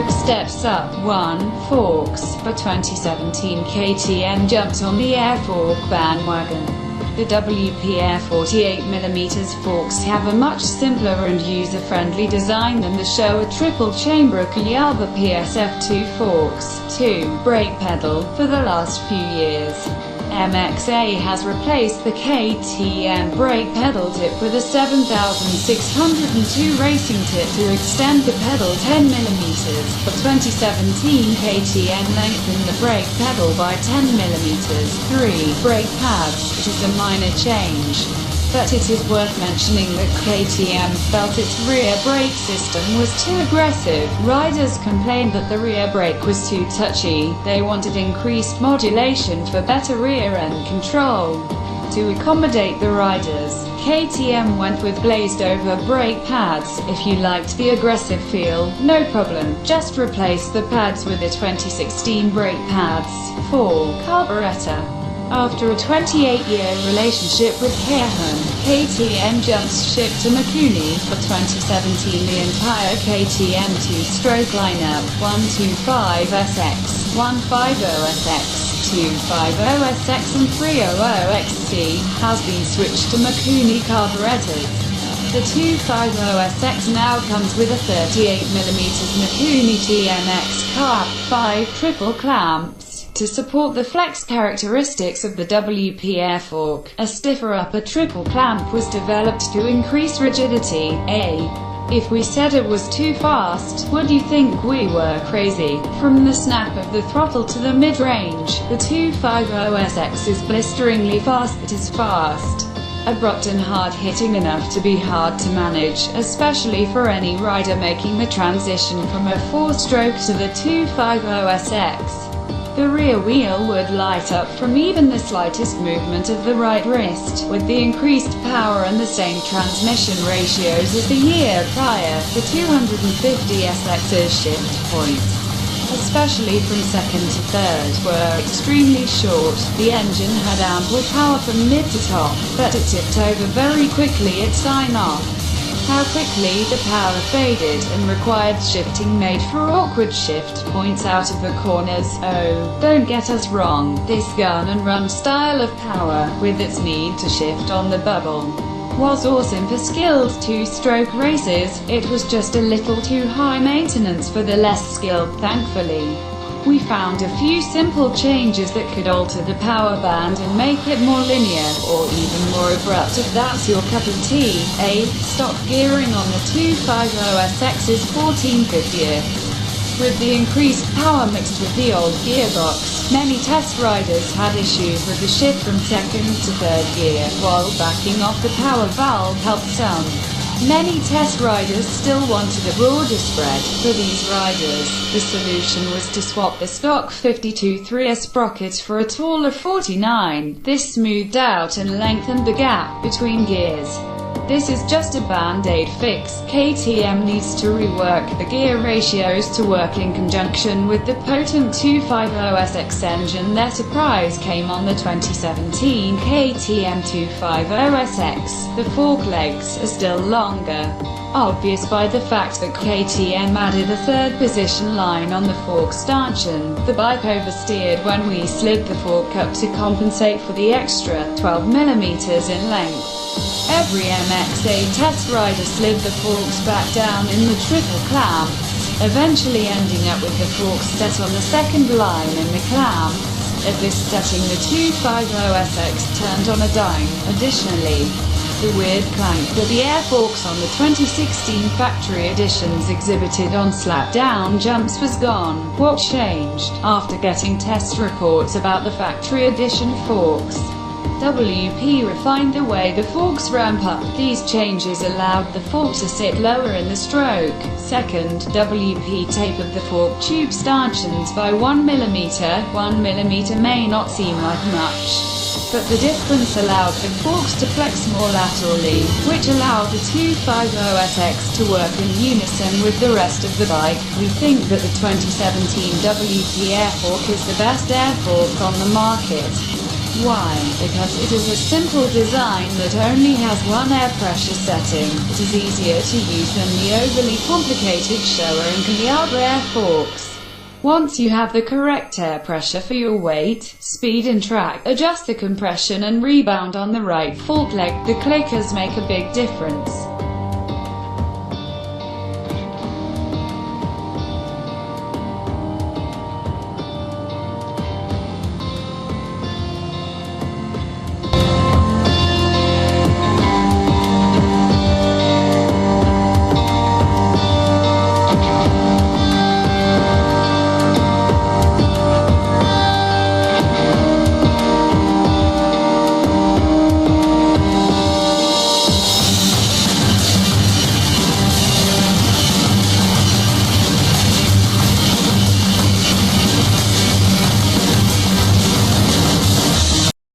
two-stroke steps up 1 forks. For 2017, KTM jumped on the air fork bandwagon. The WPF 48mm forks have a much simpler and user-friendly design than the Showa triple-chamber Kayaba PSF 2 forks. 2. Brake pedal. For the last few years, MXA has replaced the KTM brake pedal tip with a 7602 racing tip to extend the pedal 10mm. For 2017, KTM lengthened the brake pedal by 10mm. 3. Brake pads. It is a minor change, but it is worth mentioning that KTM felt its rear brake system was too aggressive. Riders complained that the rear brake was too touchy. They wanted increased modulation for better rear-end control. To accommodate the riders, KTM went with glazed-over brake pads. If you liked the aggressive feel, no problem, just replace the pads with the 2016 brake pads. 4. Carburetor. After a 28-year relationship with Keihin, KTM jumps ship to Mikuni. For 2017, the entire KTM two-stroke lineup, 125SX, 150SX, 250SX and 300XC, has been switched to Mikuni carburetors. The 250SX now comes with a 38mm Mikuni TMX Kayaba 5 triple clamps. To support the flex characteristics of the WPF fork, a stiffer upper triple clamp was developed to increase rigidity. If we said it was too fast, would you think we were crazy? From the snap of the throttle to the mid-range, the 250SX is blisteringly fast. It is fast, abrupt and hard-hitting enough to be hard to manage, especially for any rider making the transition from a 4-stroke to the 250SX. The rear wheel would light up from even the slightest movement of the right wrist. With the increased power and the same transmission ratios as the year prior, the 250SX's shift points, especially from second to third, were extremely short. The engine had ample power from mid to top, but it tipped over very quickly at sign-off. How quickly the power faded and required shifting made for awkward shift points out of the corners. Oh, don't get us wrong, this gun-and-run style of power, with its need to shift on the bubble, was awesome for skilled two-stroke races. It was just a little too high maintenance for the less skilled. Thankfully, we found a few simple changes that could alter the power band and make it more linear, or even more abrupt if that's your cup of tea. Stock gearing on the 250SX's 1450th. With the increased power mixed with the old gearbox, many test riders had issues with the shift from second to third gear, while backing off the power valve helped some. Many test riders still wanted a broader spread. For these riders, the solution was to swap the stock 52/3 sprocket for a taller 49. This smoothed out and lengthened the gap between gears. This is just a band-aid fix. KTM needs to rework the gear ratios to work in conjunction with the potent 250SX engine. Their surprise came on the 2017 KTM 250SX. The fork legs are still longer, obvious by the fact that KTM added a third position line on the fork stanchion. The bike oversteered when we slid the fork up to compensate for the extra 12mm in length. Every MXA test rider slid the forks back down in the triple clamps, eventually ending up with the forks set on the second line in the clamps. At this setting, the 250SX turned on a dime. Additionally, the weird clank that the air forks on the 2016 factory editions exhibited on slap-down jumps was gone. What changed? After getting test reports about the factory edition forks, WP refined the way the forks ramp up. These changes allowed the fork to sit lower in the stroke. Second, WP tapered the fork tube stanchions by 1mm. 1mm may not seem like much, but the difference allowed the forks to flex more laterally, which allowed the 250SX to work in unison with the rest of the bike. We think that the 2017 WP air fork is the best air fork on the market. Why? Because it is a simple design that only has one air pressure setting. It is easier to use than the overly complicated Showa and Kayaba air forks. Once you have the correct air pressure for your weight, speed and track, adjust the compression and rebound on the right fork leg. The clickers make a big difference.